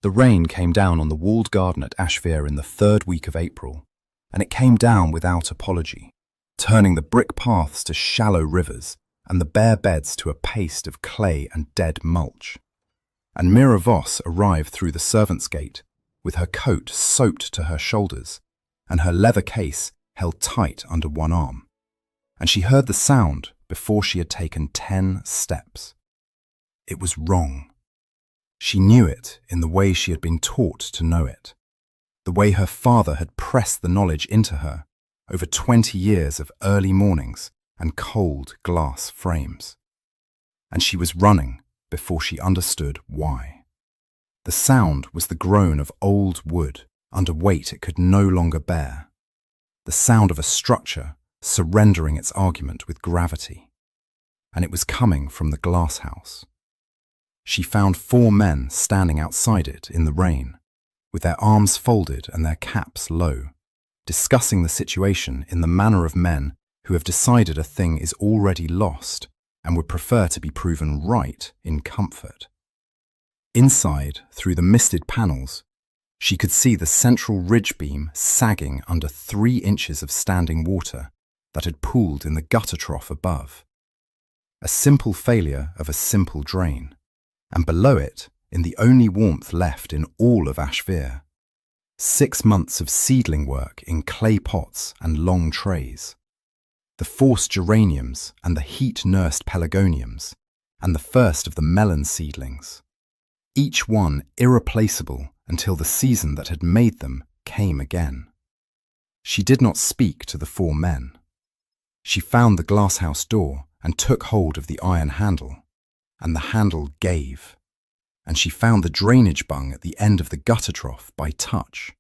The rain came down on the walled garden at Ashvere in the 3rd week of April, and it came down without apology, turning the brick paths to shallow rivers and the bare beds to a paste of clay and dead mulch. And Mira Voss arrived through the servants' gate, with her coat soaked to her shoulders and her leather case held tight under one arm. And she heard the sound before she had taken 10 steps. It was wrong. She knew it in the way she had been taught to know it, the way her father had pressed the knowledge into her over 20 years of early mornings and cold glass frames. And she was running before she understood why. The sound was the groan of old wood under weight it could no longer bear, the sound of a structure surrendering its argument with gravity. And it was coming from the glass house. She found 4 men standing outside it in the rain, with their arms folded and their caps low, discussing the situation in the manner of men who have decided a thing is already lost and would prefer to be proven right in comfort. Inside, through the misted panels, she could see the central ridge beam sagging under 3 inches of standing water that had pooled in the gutter trough above. A simple failure of a simple drain, and below it, in the only warmth left in all of Ashvere, 6 months of seedling work in clay pots and long trays, the forced geraniums and the heat-nursed pelargoniums, and the first of the melon seedlings, each one irreplaceable until the season that had made them came again. She did not speak to the 4 men. She found the glasshouse door and took hold of the iron handle, and the handle gave, and she found the drainage bung at the end of the gutter trough by touch,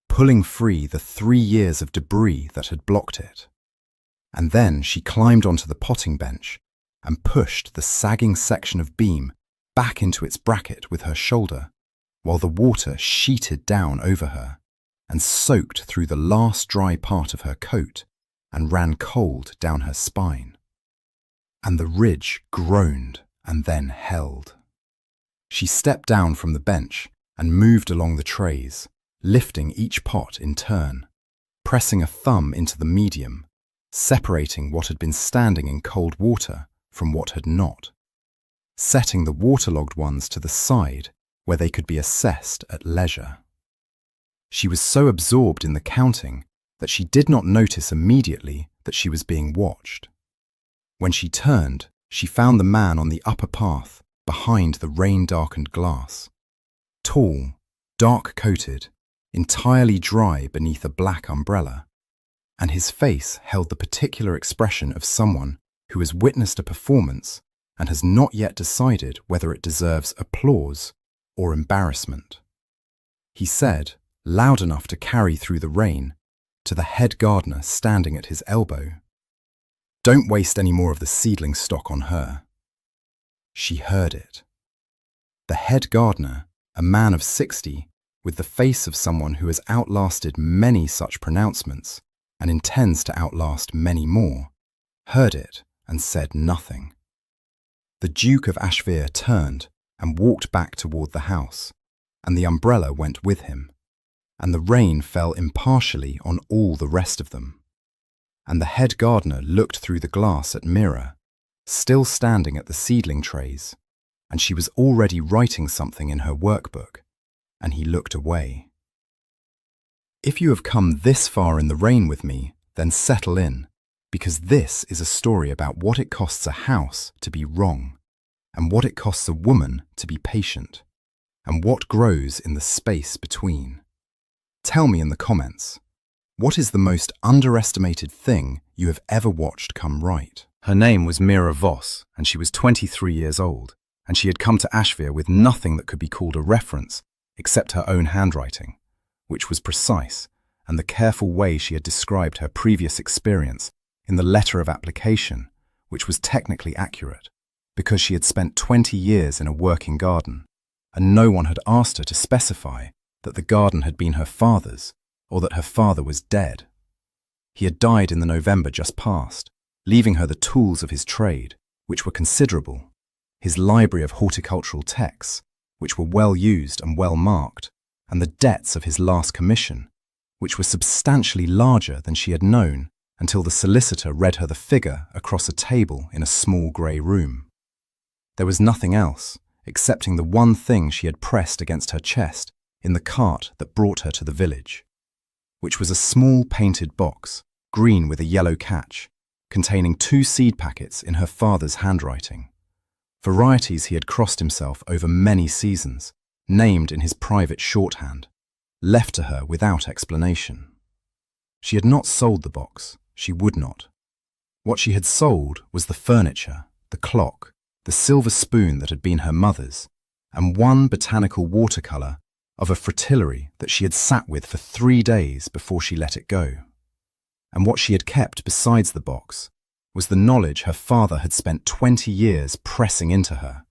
pulling free the 3 years of debris that had blocked it. And then she climbed onto the potting bench and pushed the sagging section of beam back into its bracket with her shoulder, while the water sheeted down over her and soaked through the last dry part of her coat and ran cold down her spine. And the ridge groaned and then held. She stepped down from the bench and moved along the trays, lifting each pot in turn, pressing a thumb into the medium, separating what had been standing in cold water from what had not, setting the waterlogged ones to the side where they could be assessed at leisure. She was so absorbed in the counting that she did not notice immediately that she was being watched. When she turned, she found the man on the upper path behind the rain-darkened glass, tall, dark-coated, entirely dry beneath a black umbrella, and his face held the particular expression of someone who has witnessed a performance and has not yet decided whether it deserves applause or embarrassment. He said, loud enough to carry through the rain, to the head gardener standing at his elbow, "Don't waste any more of the seedling stock on her." She heard it. The head gardener, a man of 60, with the face of someone who has outlasted many such pronouncements and intends to outlast many more, heard it and said nothing. The Duke of Ashvere turned and walked back toward the house, and the umbrella went with him, and the rain fell impartially on all the rest of them. And the head gardener looked through the glass at Mira, still standing at the seedling trays, and she was already writing something in her workbook, and he looked away. If you have come this far in the rain with me, then settle in, because this is a story about what it costs a house to be wrong, and what it costs a woman to be patient, and what grows in the space between. Tell me in the comments, what is the most underestimated thing you have ever watched come right? Her name was Mira Voss, and she was 23 years old, and she had come to Ashvere with nothing that could be called a reference except her own handwriting, which was precise, and the careful way she had described her previous experience in the letter of application, which was technically accurate, because she had spent 20 years in a working garden, and no one had asked her to specify that the garden had been her father's, or that her father was dead. He had died in the November just past, leaving her the tools of his trade, which were considerable, his library of horticultural texts, which were well used and well marked, and the debts of his last commission, which were substantially larger than she had known until the solicitor read her the figure across a table in a small grey room. There was nothing else, excepting the one thing she had pressed against her chest in the cart that brought her to the village, which was a small painted box, green with a yellow catch, containing 2 seed packets in her father's handwriting. Varieties he had crossed himself over many seasons, named in his private shorthand, left to her without explanation. She had not sold the box, she would not. What she had sold was the furniture, the clock, the silver spoon that had been her mother's, and one botanical watercolour of a fritillary that she had sat with for 3 days before she let it go. And what she had kept besides the box was the knowledge her father had spent 20 years pressing into her,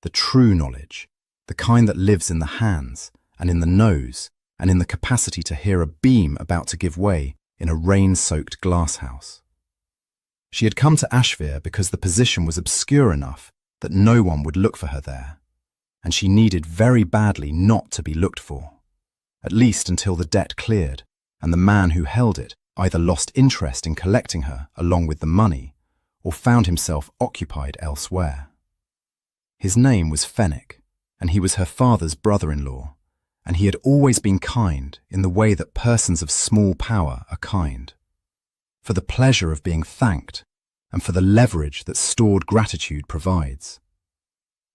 the true knowledge, the kind that lives in the hands and in the nose and in the capacity to hear a beam about to give way in a rain-soaked glasshouse. She had come to Ashvere because the position was obscure enough that no one would look for her there, and she needed very badly not to be looked for, at least until the debt cleared and the man who held it either lost interest in collecting her along with the money or found himself occupied elsewhere. His name was Fenwick, and he was her father's brother-in-law, and he had always been kind in the way that persons of small power are kind, for the pleasure of being thanked and for the leverage that stored gratitude provides.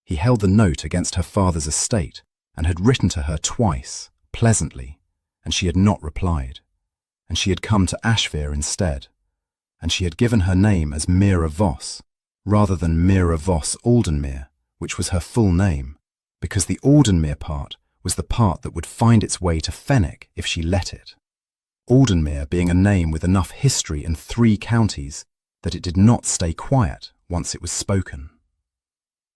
He held the note against her father's estate and had written to her twice, pleasantly, and she had not replied, and she had come to Ashvere instead, and she had given her name as Mira Voss, rather than Mira Voss Aldenmere, which was her full name, because the Aldenmere part was the part that would find its way to Fenwick if she let it. Aldenmere being a name with enough history in 3 counties that it did not stay quiet once it was spoken.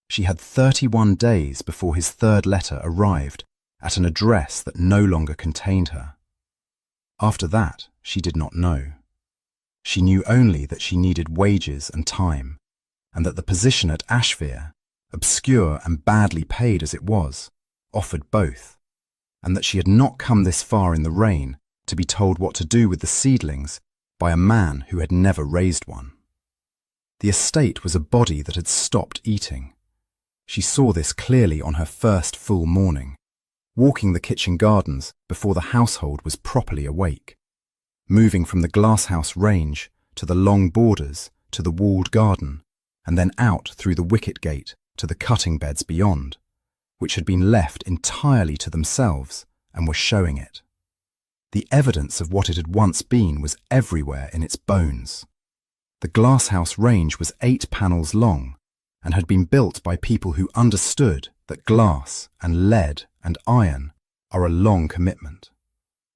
She had 31 days before his 3rd letter arrived at an address that no longer contained her. After that, she did not know. She knew only that she needed wages and time, and that the position at Ashvere, obscure and badly paid as it was, offered both, and that she had not come this far in the rain to be told what to do with the seedlings by a man who had never raised one. The estate was a body that had stopped eating. She saw this clearly on her first full morning, walking the kitchen gardens before the household was properly awake, moving from the glasshouse range to the long borders to the walled garden, and then out through the wicket gate to the cutting beds beyond, which had been left entirely to themselves and were showing it. The evidence of what it had once been was everywhere in its bones. The glasshouse range was 8 panels long and had been built by people who understood that glass and lead and iron are a long commitment,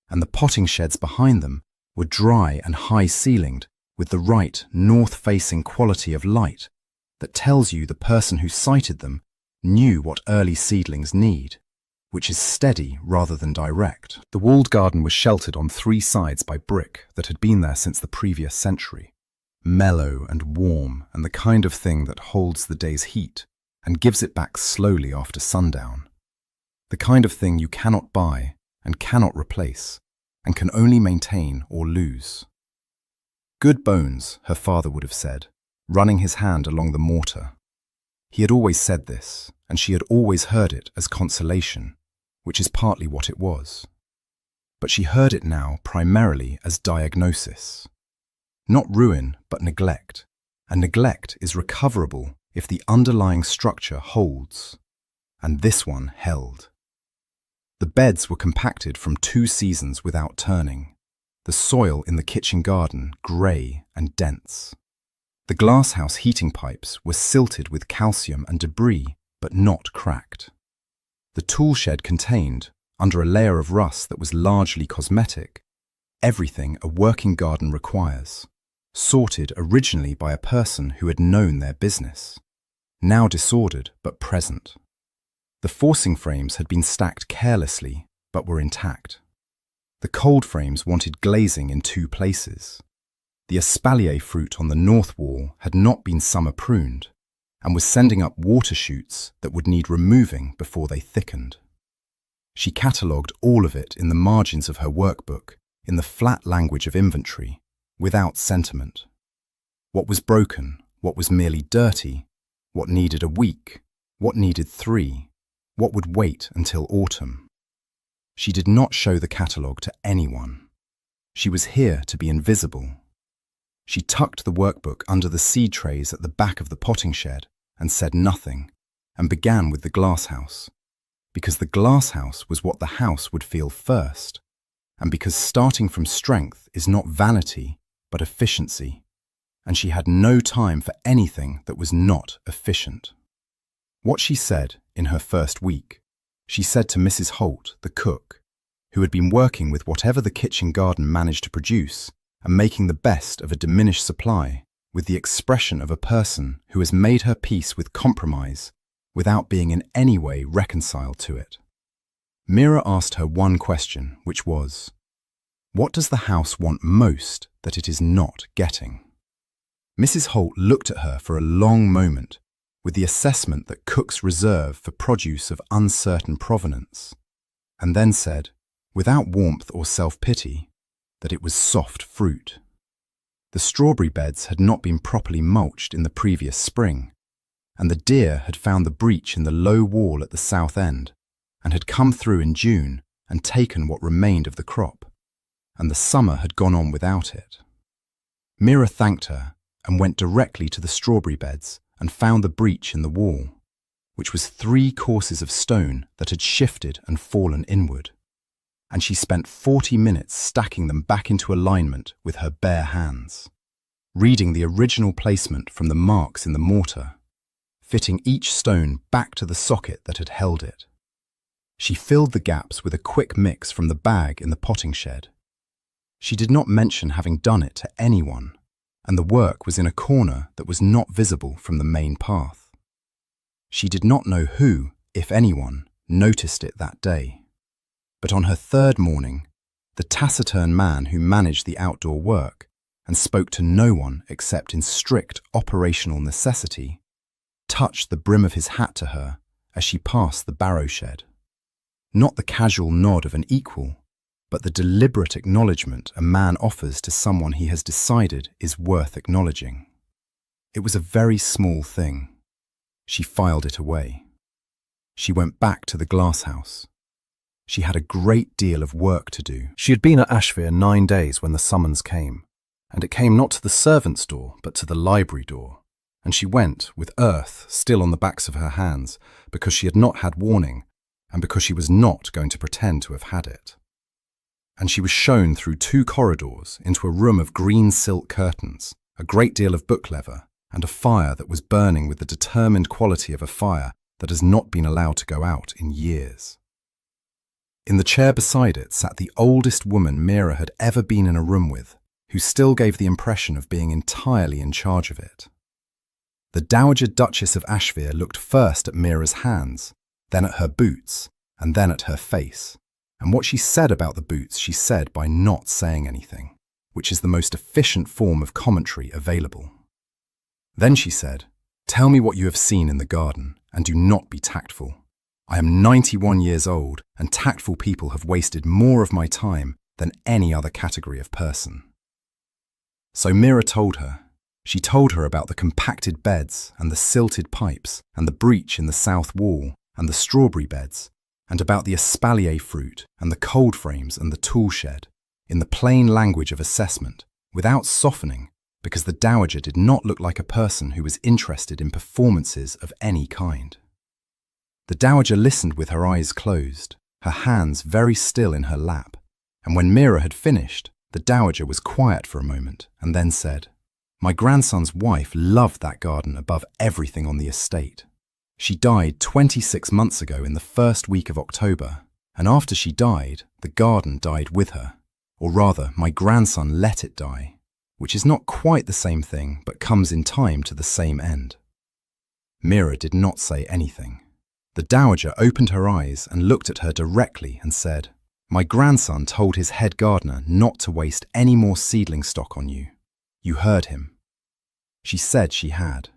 and the potting sheds behind them were dry and high-ceilinged with the right north-facing quality of light that tells you the person who sited them knew what early seedlings need, which is steady rather than direct. The walled garden was sheltered on 3 sides by brick that had been there since the previous century, mellow and warm and the kind of thing that holds the day's heat and gives it back slowly after sundown. The kind of thing you cannot buy and cannot replace and can only maintain or lose. Good bones, her father would have said, running his hand along the mortar. He had always said this, and she had always heard it as consolation, which is partly what it was. But she heard it now primarily as diagnosis. Not ruin, but neglect, and neglect is recoverable if the underlying structure holds, and this one held. The beds were compacted from 2 seasons without turning, the soil in the kitchen garden grey and dense. The glasshouse heating pipes were silted with calcium and debris, but not cracked. The tool shed contained, under a layer of rust that was largely cosmetic, everything a working garden requires, sorted originally by a person who had known their business, now disordered but present. The forcing frames had been stacked carelessly, but were intact. The cold frames wanted glazing in 2 places. The espalier fruit on the north wall had not been summer pruned, and was sending up water chutes that would need removing before they thickened. She catalogued all of it in the margins of her workbook, in the flat language of inventory, without sentiment. What was broken, what was merely dirty, what needed a week, what needed 3, what would wait until autumn. She did not show the catalogue to anyone. She was here to be invisible. She tucked the workbook under the seed trays at the back of the potting shed and said nothing, and began with the glasshouse, because the glasshouse was what the house would feel first, and because starting from strength is not vanity but efficiency, and she had no time for anything that was not efficient. What she said in her first week, she said to Mrs. Holt, the cook, who had been working with whatever the kitchen garden managed to produce and making the best of a diminished supply, with the expression of a person who has made her peace with compromise without being in any way reconciled to it. Mira asked her one question, which was, what does the house want most that it is not getting? Mrs. Holt looked at her for a long moment, with the assessment that cooks reserve for produce of uncertain provenance, and then said, without warmth or self-pity, that it was soft fruit. The strawberry beds had not been properly mulched in the previous spring, and the deer had found the breach in the low wall at the south end, and had come through in June and taken what remained of the crop, and the summer had gone on without it. Mira thanked her and went directly to the strawberry beds and found the breach in the wall, which was 3 courses of stone that had shifted and fallen inward, and she spent 40 minutes stacking them back into alignment with her bare hands, reading the original placement from the marks in the mortar, fitting each stone back to the socket that had held it. She filled the gaps with a quick mix from the bag in the potting shed. She did not mention having done it to anyone, and the work was in a corner that was not visible from the main path. She did not know who, if anyone, noticed it that day. But on her 3rd morning, the taciturn man who managed the outdoor work and spoke to no one except in strict operational necessity, touched the brim of his hat to her as she passed the barrow shed. Not the casual nod of an equal, but the deliberate acknowledgement a man offers to someone he has decided is worth acknowledging. It was a very small thing. She filed it away. She went back to the glasshouse. She had a great deal of work to do. She had been at Ashfire 9 days when the summons came, and it came not to the servants' door, but to the library door, and she went with earth still on the backs of her hands, because she had not had warning, and because she was not going to pretend to have had it. And she was shown through 2 corridors into a room of green silk curtains, a great deal of book leather, and a fire that was burning with the determined quality of a fire that has not been allowed to go out in years. In the chair beside it sat the oldest woman Mira had ever been in a room with, who still gave the impression of being entirely in charge of it. The Dowager Duchess of Ashfire looked first at Mira's hands, then at her boots, and then at her face. And what she said about the boots she said by not saying anything, which is the most efficient form of commentary available. Then she said, "Tell me what you have seen in the garden, and do not be tactful. I am 91 years old, and tactful people have wasted more of my time than any other category of person." So Mira told her. She told her about the compacted beds and the silted pipes and the breach in the south wall and the strawberry beds, and about the espalier fruit and the cold frames and the tool shed, in the plain language of assessment, without softening, because the dowager did not look like a person who was interested in performances of any kind. The dowager listened with her eyes closed, her hands very still in her lap, and when Mira had finished, the dowager was quiet for a moment and then said, "My grandson's wife loved that garden above everything on the estate. She died 26 months ago in the first week of October, and after she died, the garden died with her. Or rather, my grandson let it die, which is not quite the same thing, but comes in time to the same end." Mira did not say anything. The dowager opened her eyes and looked at her directly and said, "My grandson told his head gardener not to waste any more seedling stock on you. You heard him." She said she had.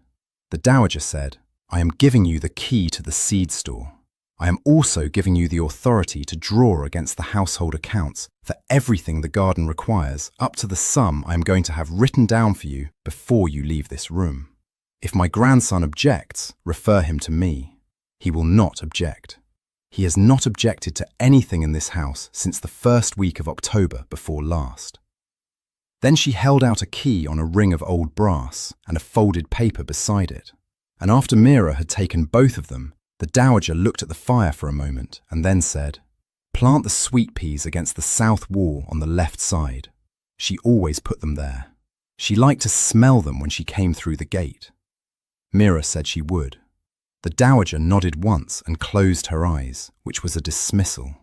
The dowager said, "I am giving you the key to the seed store. I am also giving you the authority to draw against the household accounts for everything the garden requires, up to the sum I am going to have written down for you before you leave this room. If my grandson objects, refer him to me. He will not object. He has not objected to anything in this house since the first week of October before last." Then she held out a key on a ring of old brass and a folded paper beside it. And after Mira had taken both of them, the dowager looked at the fire for a moment and then said, "Plant the sweet peas against the south wall on the left side." She always put them there. She liked to smell them when she came through the gate. Mira said she would. The dowager nodded once and closed her eyes, which was a dismissal.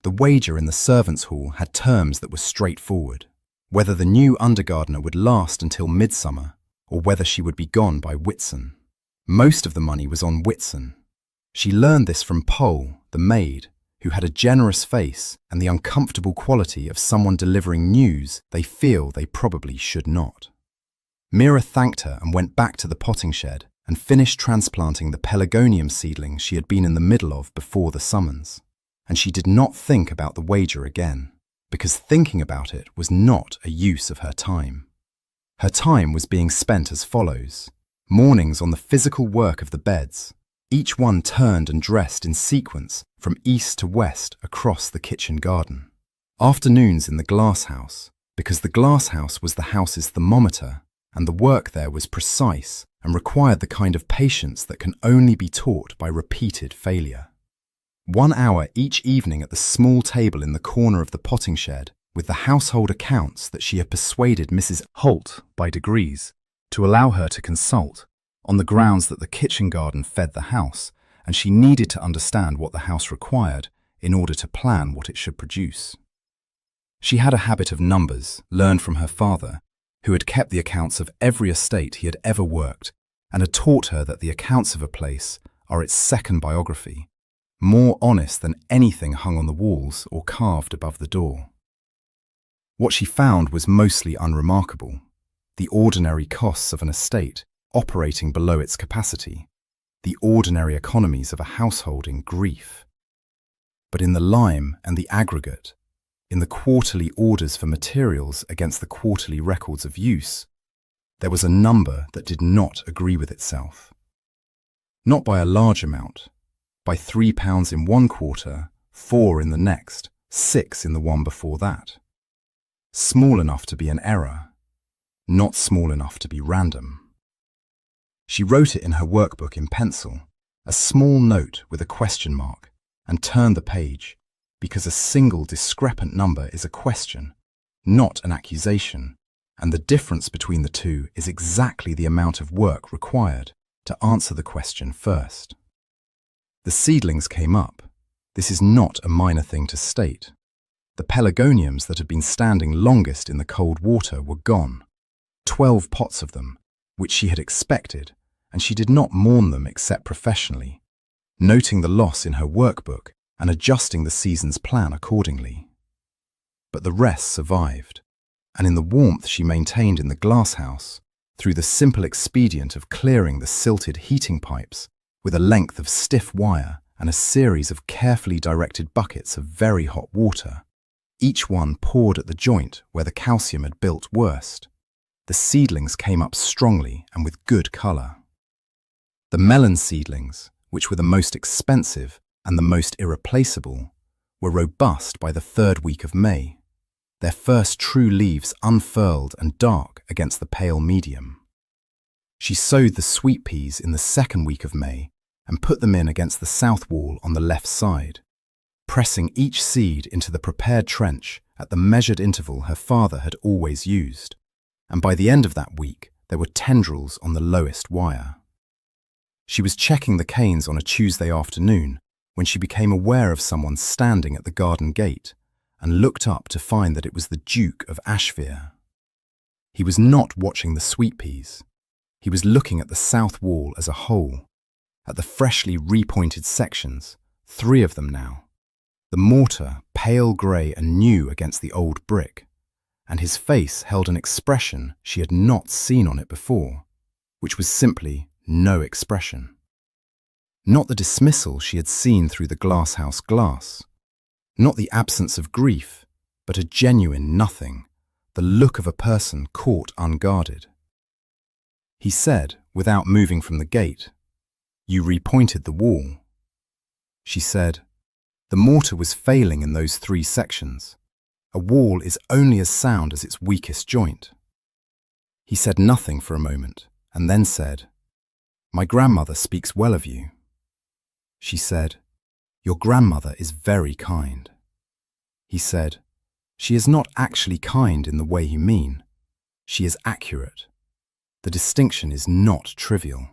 The wager in the servants' hall had terms that were straightforward. Whether the new undergardener would last until midsummer, or whether she would be gone by Whitsun. Most of the money was on Whitsun. She learned this from Pole, the maid, who had a generous face and the uncomfortable quality of someone delivering news they feel they probably should not. Mira thanked her and went back to the potting shed and finished transplanting the pelargonium seedlings she had been in the middle of before the summons. And she did not think about the wager again, because thinking about it was not a use of her time. Her time was being spent as follows: mornings on the physical work of the beds, each one turned and dressed in sequence from east to west across the kitchen garden. Afternoons in the glass house, because the glass house was the house's thermometer, and the work there was precise and required the kind of patience that can only be taught by repeated failure. 1 hour each evening at the small table in the corner of the potting shed with the household accounts that she had persuaded Mrs. Holt by degrees to allow her to consult, on the grounds that the kitchen garden fed the house and she needed to understand what the house required in order to plan what it should produce. She had a habit of numbers learned from her father, who had kept the accounts of every estate he had ever worked and had taught her that the accounts of a place are its second biography, more honest than anything hung on the walls or carved above the door. What she found was mostly unremarkable: the ordinary costs of an estate operating below its capacity, the ordinary economies of a household in grief. But in the lime and the aggregate, in the quarterly orders for materials against the quarterly records of use, there was a number that did not agree with itself. Not by a large amount, by £3 in one quarter, 4 in the next, 6 in the one before that. Small enough to be an error, not small enough to be random. She wrote it in her workbook in pencil, a small note with a question mark, and turned the page, because a single discrepant number is a question, not an accusation, and the difference between the two is exactly the amount of work required to answer the question first. The seedlings came up. This is not a minor thing to state. The pelargoniums that had been standing longest in the cold water were gone, 12 pots of them, which she had expected, and she did not mourn them except professionally, noting the loss in her workbook and adjusting the season's plan accordingly. But the rest survived, and in the warmth she maintained in the glasshouse, through the simple expedient of clearing the silted heating pipes with a length of stiff wire and a series of carefully directed buckets of very hot water, each one poured at the joint where the calcium had built worst, the seedlings came up strongly and with good colour. The melon seedlings, which were the most expensive and the most irreplaceable, were robust by the 3rd week of May, their first true leaves unfurled and dark against the pale medium. She sowed the sweet peas in the 2nd week of May and put them in against the south wall on the left side, pressing each seed into the prepared trench at the measured interval her father had always used, and by the end of that week there were tendrils on the lowest wire. She was checking the canes on a Tuesday afternoon when she became aware of someone standing at the garden gate and looked up to find that it was the Duke of Ashfire. He was not watching the sweet peas. He was looking at the south wall as a whole, at the freshly repointed sections, 3 of them now, the mortar pale grey and new against the old brick, and his face held an expression she had not seen on it before, which was simply no expression. Not the dismissal she had seen through the glasshouse glass. Not the absence of grief, but a genuine nothing, the look of a person caught unguarded. He said, without moving from the gate, "You repointed the wall." She said, "The mortar was failing in those 3 sections. A wall is only as sound as its weakest joint." He said nothing for a moment, and then said, "My grandmother speaks well of you." She said, "Your grandmother is very kind." He said, "She is not actually kind in the way you mean. She is accurate. The distinction is not trivial."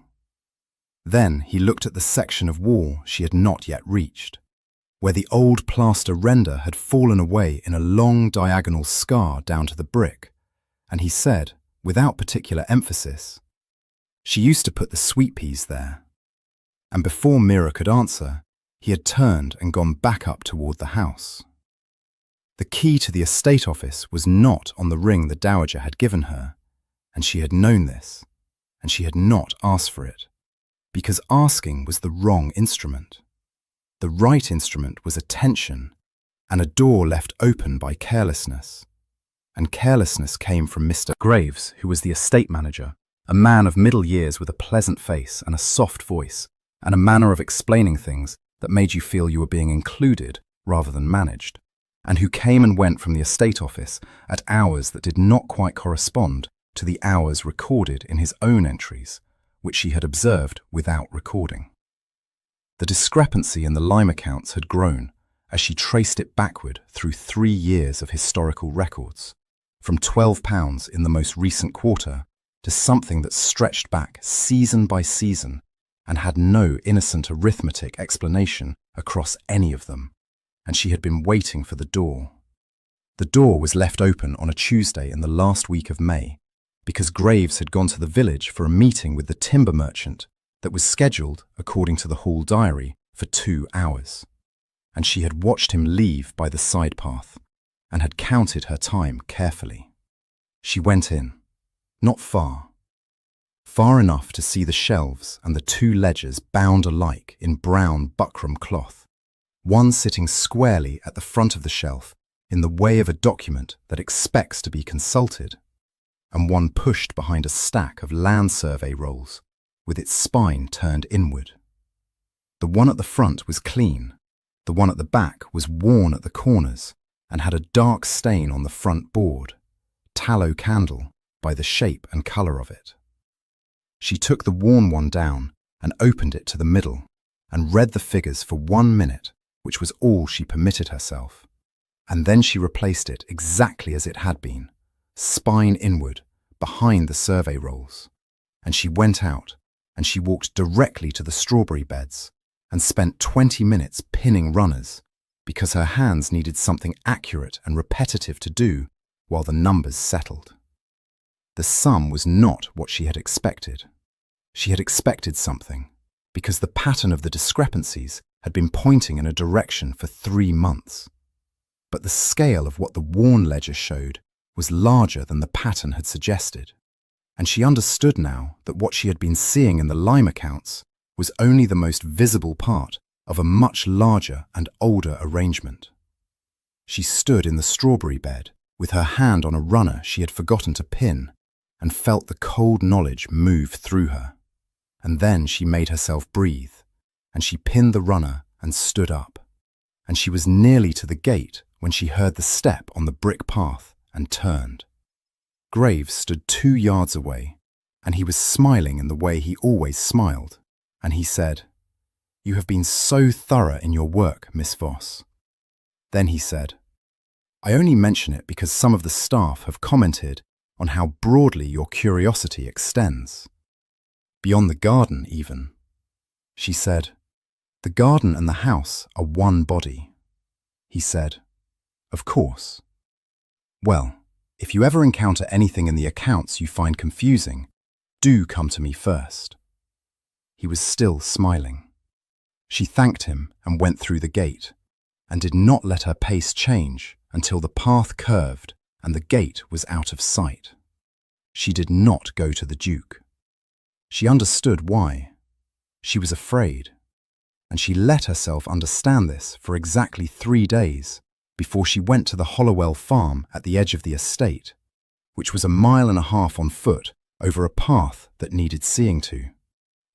Then he looked at the section of wall she had not yet reached, where the old plaster render had fallen away in a long diagonal scar down to the brick, and he said, without particular emphasis, "She used to put the sweet peas there." And before Mira could answer, he had turned and gone back up toward the house. The key to the estate office was not on the ring the dowager had given her, and she had known this, and she had not asked for it, because asking was the wrong instrument. The right instrument was attention, and a door left open by carelessness. And carelessness came from Mr. Graves, who was the estate manager, a man of middle years with a pleasant face and a soft voice, and a manner of explaining things that made you feel you were being included rather than managed, and who came and went from the estate office at hours that did not quite correspond to the hours recorded in his own entries, which she had observed without recording. The discrepancy in the Lime accounts had grown as she traced it backward through 3 years of historical records, from £12 in the most recent quarter to something that stretched back season by season and had no innocent arithmetic explanation across any of them, and she had been waiting for the door. The door was left open on a Tuesday in the last week of May, because Graves had gone to the village for a meeting with the timber merchant that was scheduled, according to the hall diary, for 2 hours. And she had watched him leave by the side path and had counted her time carefully. She went in, not far, far enough to see the shelves and the 2 ledgers bound alike in brown buckram cloth, one sitting squarely at the front of the shelf in the way of a document that expects to be consulted, and one pushed behind a stack of land survey rolls with its spine turned inward. The one at the front was clean, the one at the back was worn at the corners and had a dark stain on the front board, tallow candle by the shape and colour of it. She took the worn one down and opened it to the middle and read the figures for 1 minute, which was all she permitted herself, and then she replaced it exactly as it had been, spine inward, behind the survey rolls, and she went out and she walked directly to the strawberry beds and spent 20 minutes pinning runners because her hands needed something accurate and repetitive to do while the numbers settled. The sum was not what she had expected. She had expected something because the pattern of the discrepancies had been pointing in a direction for 3 months. But the scale of what the worn ledger showed was larger than the pattern had suggested, and she understood now that what she had been seeing in the Lime accounts was only the most visible part of a much larger and older arrangement. She stood in the strawberry bed with her hand on a runner she had forgotten to pin and felt the cold knowledge move through her. And then she made herself breathe, and she pinned the runner and stood up, and she was nearly to the gate when she heard the step on the brick path and turned. Graves stood 2 yards away, and he was smiling in the way he always smiled, and he said, "You have been so thorough in your work, Miss Voss." Then he said, "I only mention it because some of the staff have commented on how broadly your curiosity extends. Beyond the garden, even." She said, "The garden and the house are one body." He said, "Of course. Well, if you ever encounter anything in the accounts you find confusing, do come to me first." He was still smiling. She thanked him and went through the gate, and did not let her pace change until the path curved and the gate was out of sight. She did not go to the Duke. She understood why. She was afraid, and she let herself understand this for exactly 3 days before she went to the Hollowell farm at the edge of the estate, which was 1.5 miles on foot over a path that needed seeing to,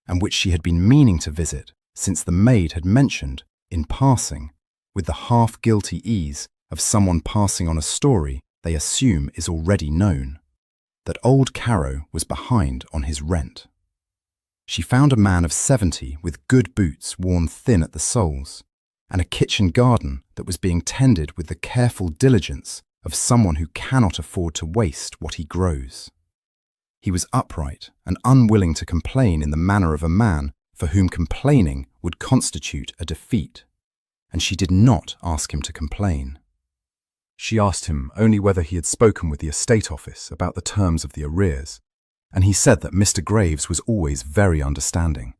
and which she had been meaning to visit since the maid had mentioned, in passing, with the half-guilty ease of someone passing on a story they assume is already known, that old Caro was behind on his rent. She found a man of 70 with good boots worn thin at the soles, and a kitchen garden that was being tended with the careful diligence of someone who cannot afford to waste what he grows. He was upright and unwilling to complain in the manner of a man for whom complaining would constitute a defeat, and she did not ask him to complain. She asked him only whether he had spoken with the estate office about the terms of the arrears, and he said that Mr. Graves was always very understanding,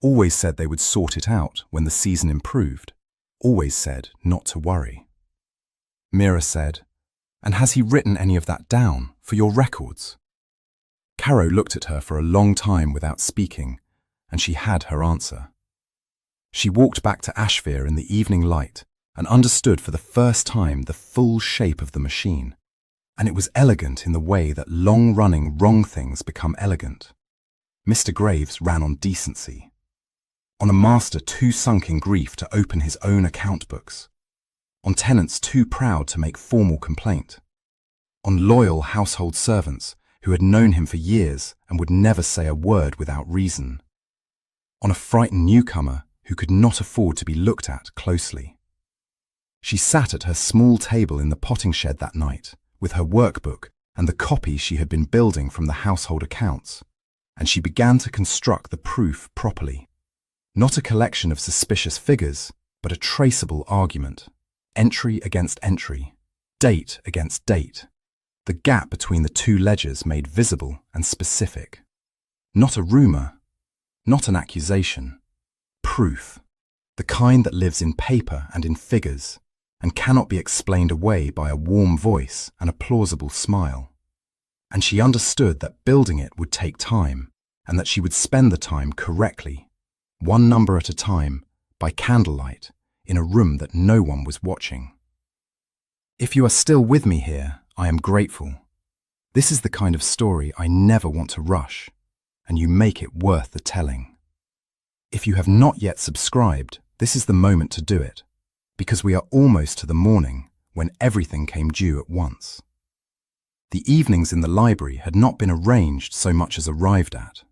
always said they would sort it out when the season improved, always said not to worry. Mira said, "And has he written any of that down for your records?" Caro looked at her for a long time without speaking, and she had her answer. She walked back to Ashfire in the evening light and understood for the first time the full shape of the machine, and it was elegant in the way that long-running wrong things become elegant. Mr. Graves ran on decency, on a master too sunk in grief to open his own account books, on tenants too proud to make formal complaint, on loyal household servants who had known him for years and would never say a word without reason, on a frightened newcomer who could not afford to be looked at closely. She sat at her small table in the potting shed that night with her workbook and the copy she had been building from the household accounts, and she began to construct the proof properly. Not a collection of suspicious figures, but a traceable argument, entry against entry, date against date, the gap between the two ledgers made visible and specific. Not a rumour, not an accusation, proof, the kind that lives in paper and in figures, and cannot be explained away by a warm voice and a plausible smile. And she understood that building it would take time, and that she would spend the time correctly, one number at a time, by candlelight, in a room that no one was watching. If you are still with me here, I am grateful. This is the kind of story I never want to rush, and you make it worth the telling. If you have not yet subscribed, this is the moment to do it, because we are almost to the morning when everything came due at once. The evenings in the library had not been arranged so much as arrived at.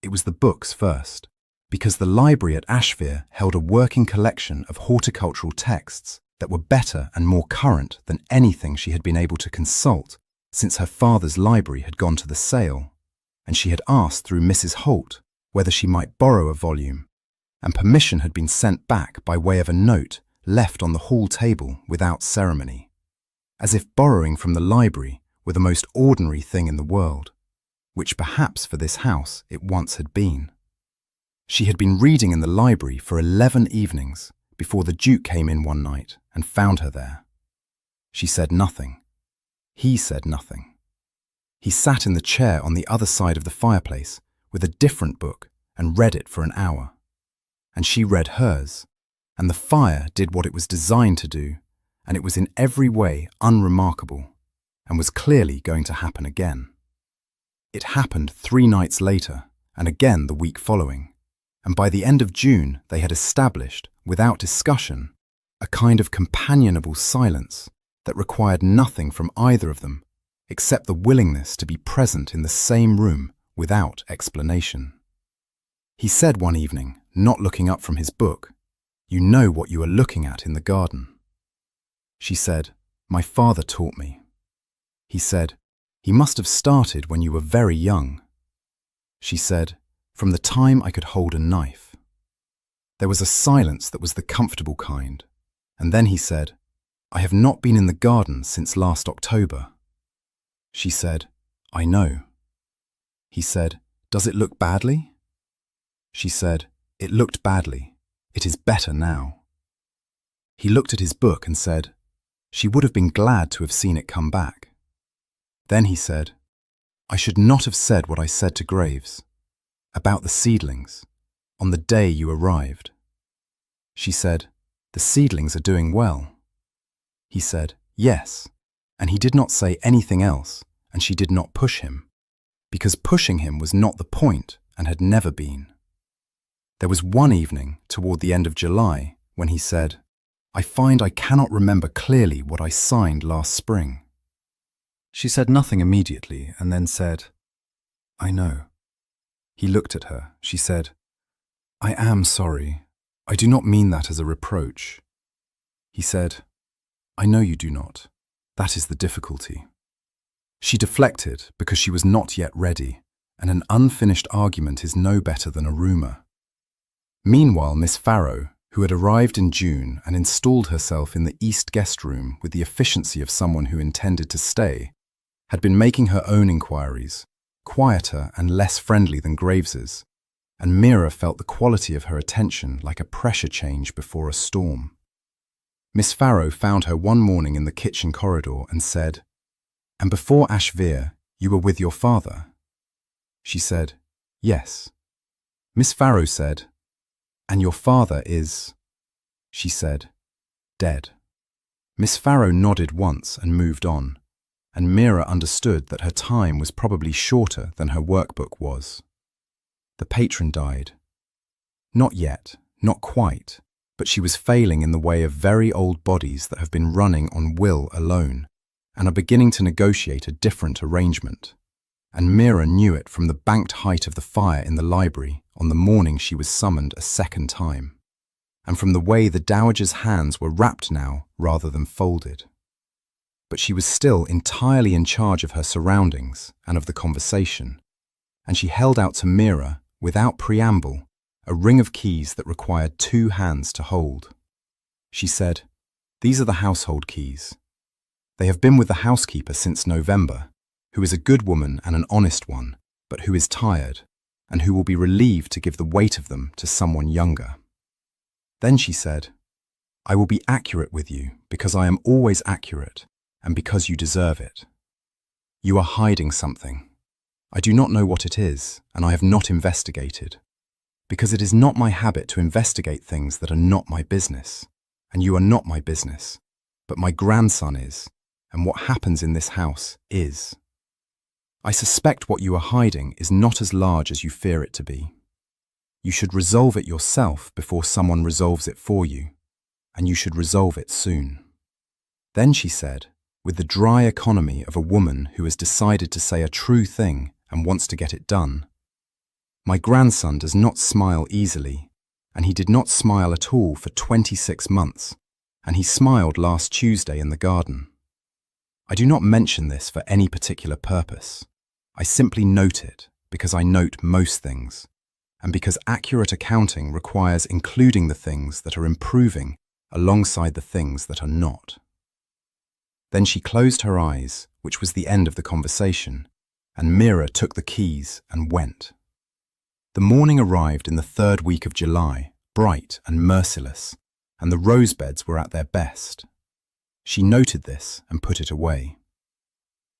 It was the books first, because the library at Ashfire held a working collection of horticultural texts that were better and more current than anything she had been able to consult since her father's library had gone to the sale, and she had asked through Mrs. Holt whether she might borrow a volume, and permission had been sent back by way of a note left on the hall table without ceremony, as if borrowing from the library were the most ordinary thing in the world, which perhaps for this house it once had been. She had been reading in the library for 11 evenings before the Duke came in one night and found her there. She said nothing. He said nothing. He sat in the chair on the other side of the fireplace with a different book and read it for an hour. And she read hers, and the fire did what it was designed to do, and it was in every way unremarkable, and was clearly going to happen again. It happened 3 nights later, and again the week following, and by the end of June they had established, without discussion, a kind of companionable silence that required nothing from either of them except the willingness to be present in the same room without explanation. He said one evening, not looking up from his book, "You know what you are looking at in the garden." She said, "My father taught me." He said, "He must have started when you were very young." She said, "From the time I could hold a knife." There was a silence that was the comfortable kind, and then he said, "I have not been in the garden since last October." She said, "I know." He said, "Does it look badly?" She said, "It looked badly. It is better now." He looked at his book and said, "She would have been glad to have seen it come back." Then he said, "I should not have said what I said to Graves. About the seedlings, on the day you arrived. She said, "The seedlings are doing well." He said, "Yes," and he did not say anything else, and she did not push him, because pushing him was not the point and had never been. There was one evening toward the end of July when he said, "I find I cannot remember clearly what I signed last spring." She said nothing immediately and then said, "I know." He looked at her. She said, "I am sorry. I do not mean that as a reproach." He said, "I know you do not. That is the difficulty." She deflected because she was not yet ready, and an unfinished argument is no better than a rumour. Meanwhile, Miss Farrow, who had arrived in June and installed herself in the East guest room with the efficiency of someone who intended to stay, had been making her own inquiries, quieter and less friendly than Graves's, and Mira felt the quality of her attention like a pressure change before a storm. Miss Farrow found her one morning in the kitchen corridor and said, "And before Ashvere, you were with your father?" She said, "Yes." Miss Farrow said, "And your father is," she said, "dead." Miss Farrow nodded once and moved on, and Mira understood that her time was probably shorter than her workbook was. The patron died. Not yet, not quite, but she was failing in the way of very old bodies that have been running on will alone and are beginning to negotiate a different arrangement. And Mira knew it from the banked height of the fire in the library on the morning she was summoned a second time, and from the way the dowager's hands were wrapped now rather than folded. But she was still entirely in charge of her surroundings and of the conversation, and she held out to Mira, without preamble, a ring of keys that required 2 hands to hold. She said, "These are the household keys. They have been with the housekeeper since November, who is a good woman and an honest one, but who is tired, and who will be relieved to give the weight of them to someone younger." Then she said, "I will be accurate with you because I am always accurate, and because you deserve it. You are hiding something. I do not know what it is, and I have not investigated, because it is not my habit to investigate things that are not my business, and you are not my business, but my grandson is, and what happens in this house is. I suspect what you are hiding is not as large as you fear it to be. You should resolve it yourself before someone resolves it for you, and you should resolve it soon." Then she said, with the dry economy of a woman who has decided to say a true thing and wants to get it done, "My grandson does not smile easily, and he did not smile at all for 26 months, and he smiled last Tuesday in the garden. I do not mention this for any particular purpose. I simply note it because I note most things, and because accurate accounting requires including the things that are improving alongside the things that are not." Then she closed her eyes, which was the end of the conversation, and Mira took the keys and went. The morning arrived in the 3rd week of July, bright and merciless, and the rose beds were at their best. She noted this and put it away.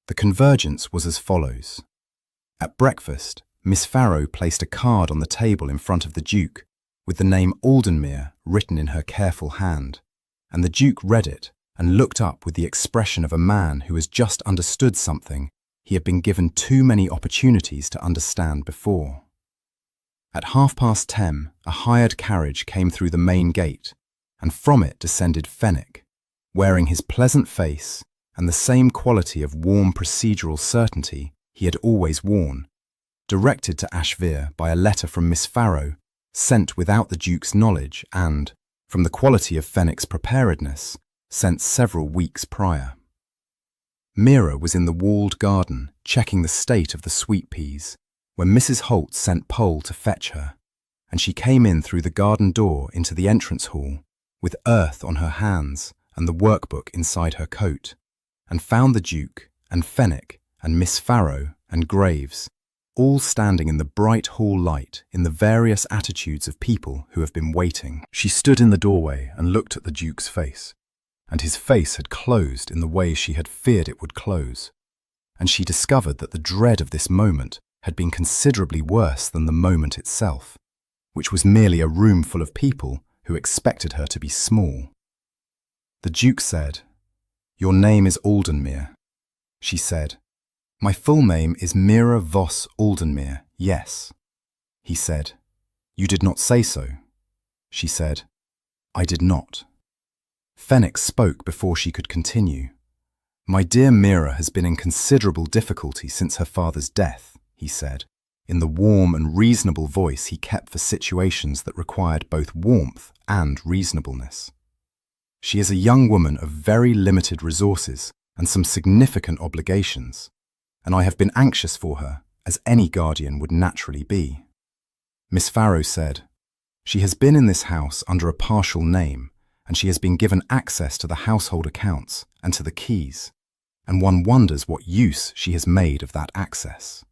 The convergence was as follows. At breakfast, Miss Farrow placed a card on the table in front of the Duke, with the name Aldenmere written in her careful hand, and the Duke read it and looked up with the expression of a man who has just understood something he had been given too many opportunities to understand before. At 10:30, a hired carriage came through the main gate, and from it descended Fenwick, wearing his pleasant face and the same quality of warm procedural certainty he had always worn, directed to Ashvere by a letter from Miss Farrow, sent without the Duke's knowledge and, from the quality of Fenwick's preparedness, sent several weeks prior. Mira was in the walled garden checking the state of the sweet peas when Mrs. Holt sent Pole to fetch her, and she came in through the garden door into the entrance hall with earth on her hands and the workbook inside her coat, and found the Duke and Fenwick and Miss Farrow and Graves all standing in the bright hall light in the various attitudes of people who have been waiting. She stood in the doorway and looked at the Duke's face, and his face had closed in the way she had feared it would close, and she discovered that the dread of this moment had been considerably worse than the moment itself, which was merely a room full of people who expected her to be small. The Duke said, "Your name is Aldenmere." She said, "My full name is Mira Voss Aldenmere, yes." He said, "You did not say so." She said, "I did not." Fenwick spoke before she could continue. "My dear Mira has been in considerable difficulty since her father's death," he said, in the warm and reasonable voice he kept for situations that required both warmth and reasonableness. "She is a young woman of very limited resources and some significant obligations, and I have been anxious for her, as any guardian would naturally be." Miss Farrow said, "She has been in this house under a partial name, and she has been given access to the household accounts and to the keys, and one wonders what use she has made of that access."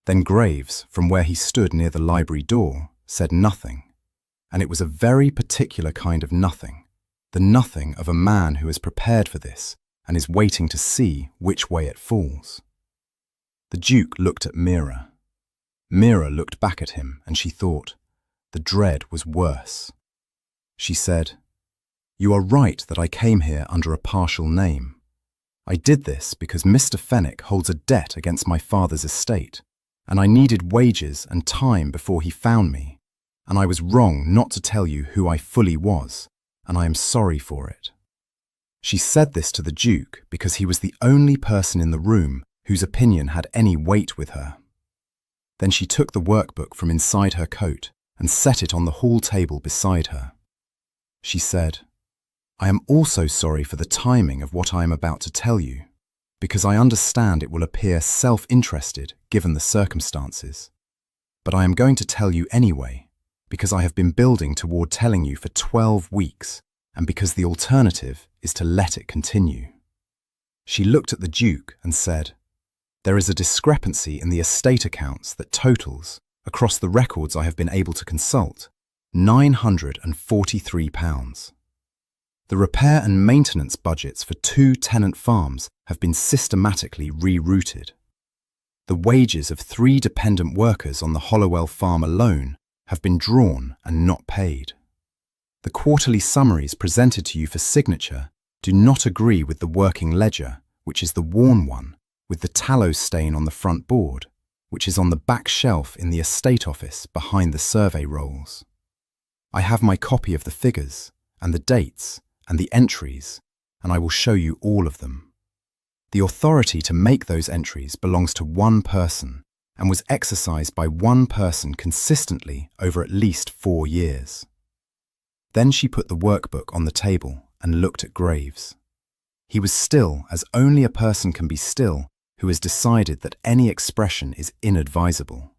Then Graves, from where he stood near the library door, said nothing, and it was a very particular kind of nothing, the nothing of a man who is prepared for this and is waiting to see which way it falls. The Duke looked at Mira. Mira looked back at him, and she thought, the dread was worse. She said, "You are right that I came here under a partial name. I did this because Mr. Fenwick holds a debt against my father's estate, and I needed wages and time before he found me, and I was wrong not to tell you who I fully was, and I am sorry for it." She said this to the Duke because he was the only person in the room whose opinion had any weight with her. Then she took the workbook from inside her coat and set it on the hall table beside her. She said, "I am also sorry for the timing of what I am about to tell you, because I understand it will appear self-interested given the circumstances. But I am going to tell you anyway, because I have been building toward telling you for 12 weeks, and because the alternative is to let it continue." She looked at the Duke and said, "There is a discrepancy in the estate accounts that totals, across the records I have been able to consult, £943. The repair and maintenance budgets for 2 tenant farms have been systematically rerouted. The wages of 3 dependent workers on the Hollowell farm alone have been drawn and not paid. The quarterly summaries presented to you for signature do not agree with the working ledger, which is the worn one, with the tallow stain on the front board, which is on the back shelf in the estate office behind the survey rolls. I have my copy of the figures, and the dates, and the entries, and I will show you all of them. The authority to make those entries belongs to one person, and was exercised by one person consistently over at least 4 years. Then she put the workbook on the table and looked at Graves. He was still as only a person can be still who has decided that any expression is inadvisable.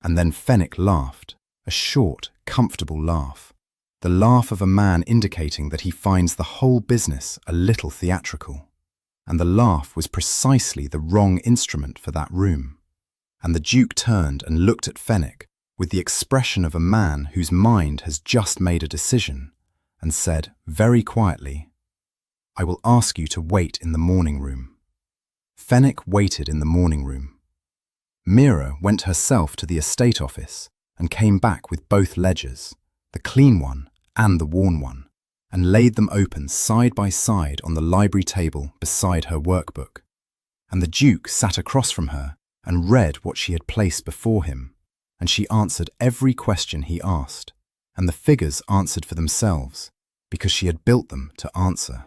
And then Fenwick laughed, a short, comfortable laugh, the laugh of a man indicating that he finds the whole business a little theatrical. And the laugh was precisely the wrong instrument for that room. And the Duke turned and looked at Fenwick with the expression of a man whose mind has just made a decision, and said very quietly, "I will ask you to wait in the morning room." Fenwick waited in the morning room. Mira went herself to the estate office and came back with both ledgers, the clean one and the worn one, and laid them open side by side on the library table beside her workbook. And the Duke sat across from her and read what she had placed before him, and she answered every question he asked, and the figures answered for themselves, because she had built them to answer.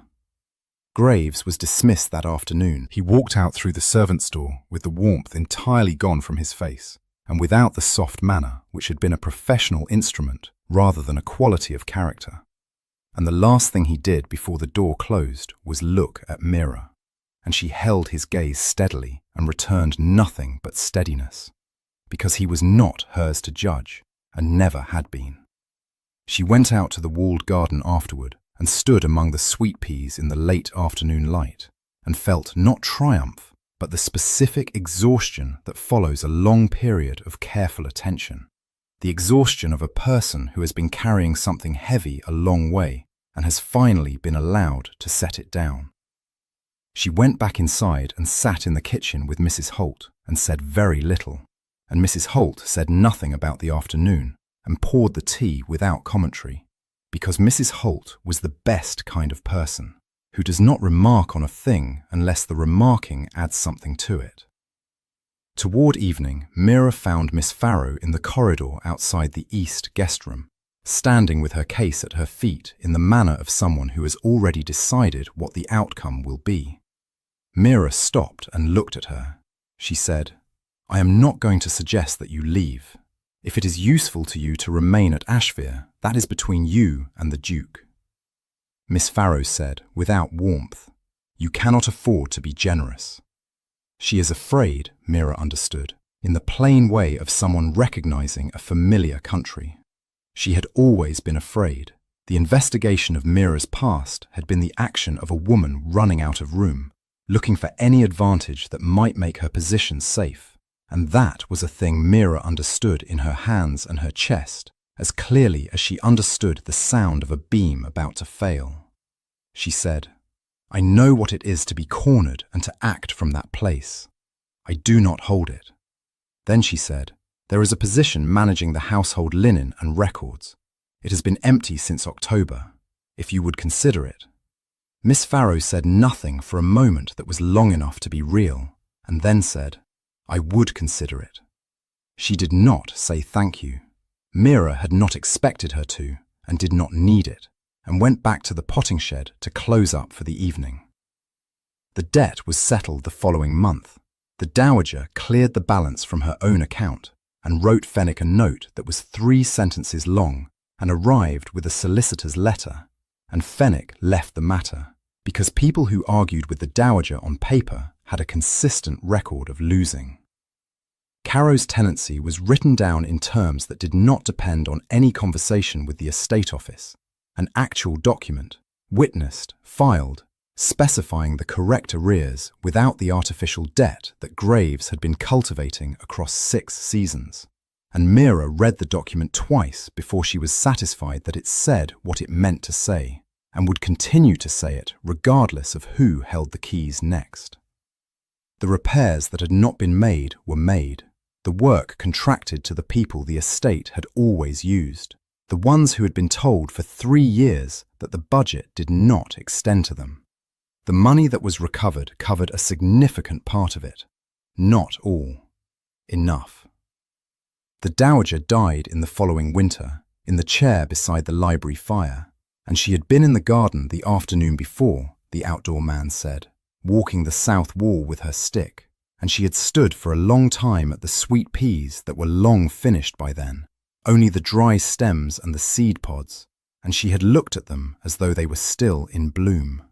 Graves was dismissed that afternoon. He walked out through the servants' door with the warmth entirely gone from his face, and without the soft manner which had been a professional instrument rather than a quality of character. And the last thing he did before the door closed was look at Mira, and she held his gaze steadily and returned nothing but steadiness, because he was not hers to judge, and never had been. She went out to the walled garden afterward, and stood among the sweet peas in the late afternoon light, and felt not triumph, but the specific exhaustion that follows a long period of careful attention, the exhaustion of a person who has been carrying something heavy a long way and has finally been allowed to set it down. She went back inside and sat in the kitchen with Mrs. Holt and said very little, and Mrs. Holt said nothing about the afternoon and poured the tea without commentary, because Mrs. Holt was the best kind of person, who does not remark on a thing unless the remarking adds something to it. Toward evening, Mira found Miss Farrow in the corridor outside the east guest room, standing with her case at her feet in the manner of someone who has already decided what the outcome will be. Mira stopped and looked at her. She said, "I am not going to suggest that you leave. If it is useful to you to remain at Ashfire, that is between you and the Duke." Miss Farrow said, without warmth, "You cannot afford to be generous." She is afraid, Mira understood, in the plain way of someone recognizing a familiar country. She had always been afraid. The investigation of Mira's past had been the action of a woman running out of room, looking for any advantage that might make her position safe, and that was a thing Mira understood in her hands and her chest, as clearly as she understood the sound of a beam about to fail. She said, "I know what it is to be cornered and to act from that place. I do not hold it." Then she said, "There is a position managing the household linen and records. It has been empty since October, if you would consider it." Miss Farrow said nothing for a moment that was long enough to be real, and then said, "I would consider it." She did not say thank you. Mira had not expected her to, and did not need it, and went back to the potting shed to close up for the evening. The debt was settled the following month. The Dowager cleared the balance from her own account and wrote Fenwick a note that was 3 sentences long and arrived with a solicitor's letter, and Fenwick left the matter, because people who argued with the Dowager on paper had a consistent record of losing. Caro's tenancy was written down in terms that did not depend on any conversation with the estate office, an actual document, witnessed, filed, specifying the correct arrears without the artificial debt that Graves had been cultivating across 6 seasons. And Mira read the document twice before she was satisfied that it said what it meant to say, and would continue to say it regardless of who held the keys next. The repairs that had not been made were made. The work contracted to the people the estate had always used, the ones who had been told for 3 years that the budget did not extend to them. The money that was recovered covered a significant part of it, not all. Enough. The Dowager died in the following winter, in the chair beside the library fire, and she had been in the garden the afternoon before, the outdoor man said, walking the south wall with her stick, and she had stood for a long time at the sweet peas that were long finished by then, only the dry stems and the seed pods, and she had looked at them as though they were still in bloom.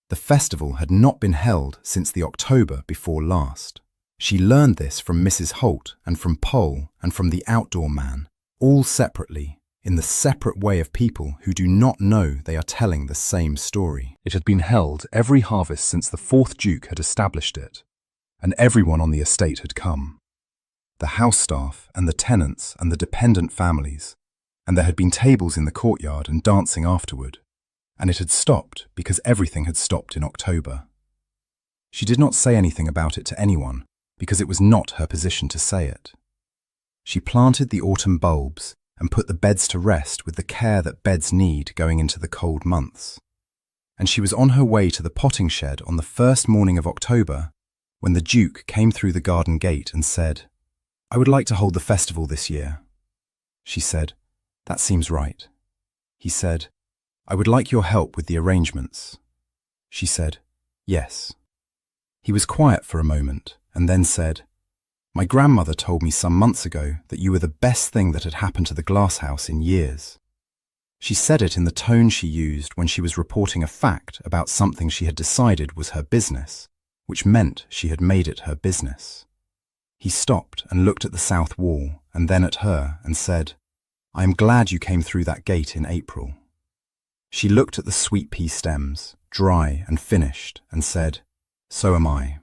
The festival had not been held since the October before last. She learned this from Mrs. Holt and from Pole and from the outdoor man, all separately, in the separate way of people who do not know they are telling the same story. It had been held every harvest since the 4th Duke had established it, and everyone on the estate had come. The house staff and the tenants and the dependent families, and there had been tables in the courtyard and dancing afterward, and it had stopped because everything had stopped in October. She did not say anything about it to anyone because it was not her position to say it. She planted the autumn bulbs and put the beds to rest with the care that beds need going into the cold months. And she was on her way to the potting shed on the first morning of October when the Duke came through the garden gate and said, "I would like to hold the festival this year." She said, "That seems right." He said, "I would like your help with the arrangements." She said, "Yes." He was quiet for a moment and then said, "My grandmother told me some months ago that you were the best thing that had happened to the glass house in years." She said it in the tone she used when she was reporting a fact about something she had decided was her business, which meant she had made it her business. He stopped and looked at the south wall and then at her and said, "I am glad you came through that gate in April." She looked at the sweet pea stems, dry and finished, and said, "So am I."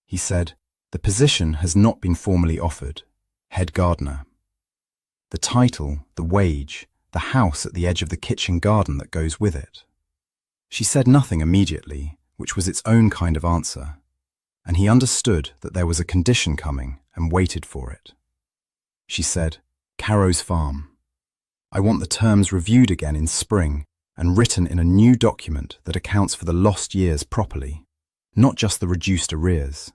He said, "The position has not been formally offered. Head gardener. The title, the wage, the house at the edge of the kitchen garden that goes with it." She said nothing immediately, which was its own kind of answer, and he understood that there was a condition coming and waited for it. She said, "Caro's farm. I want the terms reviewed again in spring and written in a new document that accounts for the lost years properly, not just the reduced arrears.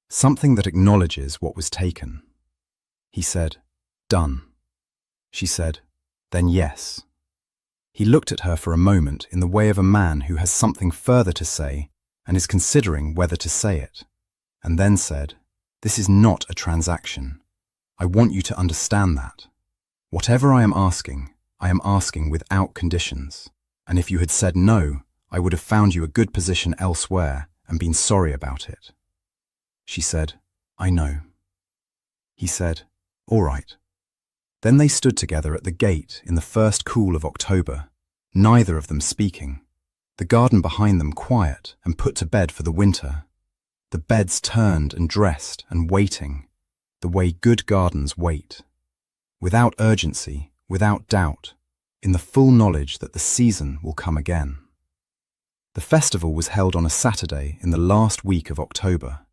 Something that acknowledges what was taken." He said, "Done." She said, "Then yes." He looked at her for a moment in the way of a man who has something further to say and is considering whether to say it, and then said, "This is not a transaction. I want you to understand that. Whatever I am asking without conditions, and if you had said no, I would have found you a good position elsewhere and been sorry about it." She said, "I know." He said, "All right." Then they stood together at the gate in the first cool of October, neither of them speaking, the garden behind them quiet and put to bed for the winter, the beds turned and dressed and waiting, the way good gardens wait, without urgency, without doubt, in the full knowledge that the season will come again. The festival was held on a Saturday in the last week of October,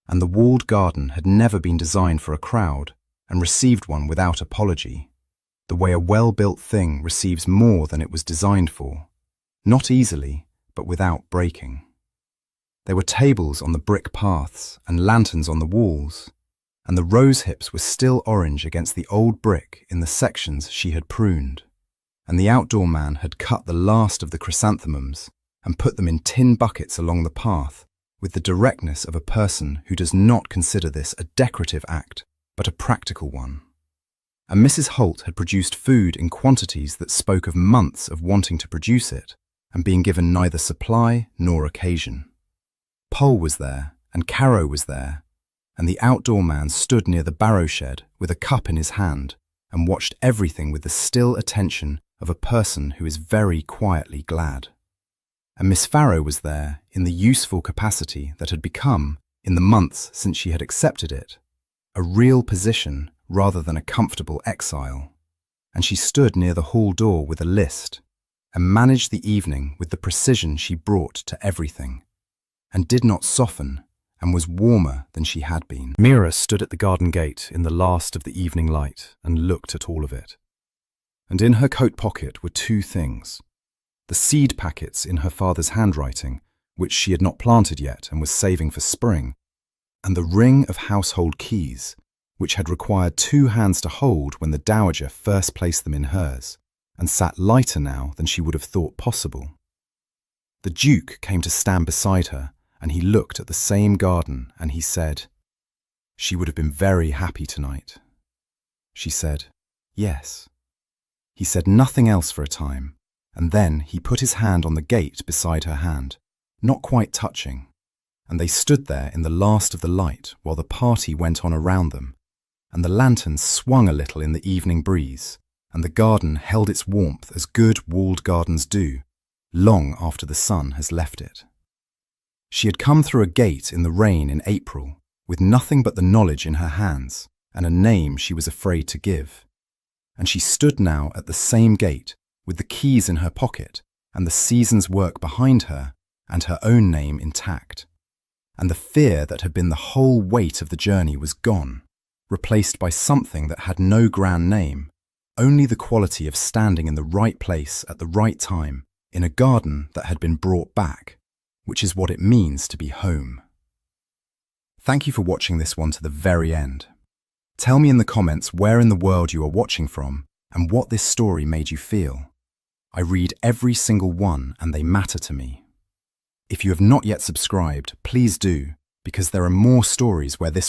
and the walled garden had never been designed for a crowd and received one without apology, the way a well-built thing receives more than it was designed for, not easily, but without breaking. There were tables on the brick paths and lanterns on the walls, and the rose hips were still orange against the old brick in the sections she had pruned, and the outdoor man had cut the last of the chrysanthemums and put them in tin buckets along the path with the directness of a person who does not consider this a decorative act, but a practical one. And Mrs. Holt had produced food in quantities that spoke of months of wanting to produce it and being given neither supply nor occasion. Poll was there, and Caro was there, and the outdoor man stood near the barrow shed with a cup in his hand and watched everything with the still attention of a person who is very quietly glad. And Miss Farrow was there in the useful capacity that had become, in the months since she had accepted it, a real position rather than a comfortable exile, and she stood near the hall door with a list and managed the evening with the precision she brought to everything, and did not soften and was warmer than she had been. Mira stood at the garden gate in the last of the evening light and looked at all of it. And in her coat pocket were two things: the seed packets in her father's handwriting, which she had not planted yet and was saving for spring, and the ring of household keys, which had required two hands to hold when the dowager first placed them in hers, and sat lighter now than she would have thought possible. The Duke came to stand beside her, and he looked at the same garden, and he said, "She would have been very happy tonight." She said, "Yes." He said nothing else for a time, and then he put his hand on the gate beside her hand, not quite touching, and they stood there in the last of the light while the party went on around them, and the lanterns swung a little in the evening breeze, and the garden held its warmth as good walled gardens do, long after the sun has left it. She had come through a gate in the rain in April, with nothing but the knowledge in her hands, and a name she was afraid to give. And she stood now at the same gate, with the keys in her pocket, and the season's work behind her, and her own name intact. And the fear that had been the whole weight of the journey was gone, replaced by something that had no grand name, only the quality of standing in the right place at the right time, in a garden that had been brought back, which is what it means to be home. Thank you for watching this one to the very end. Tell me in the comments where in the world you are watching from and what this story made you feel. I read every single one and they matter to me. If you have not yet subscribed, please do, because there are more stories where this one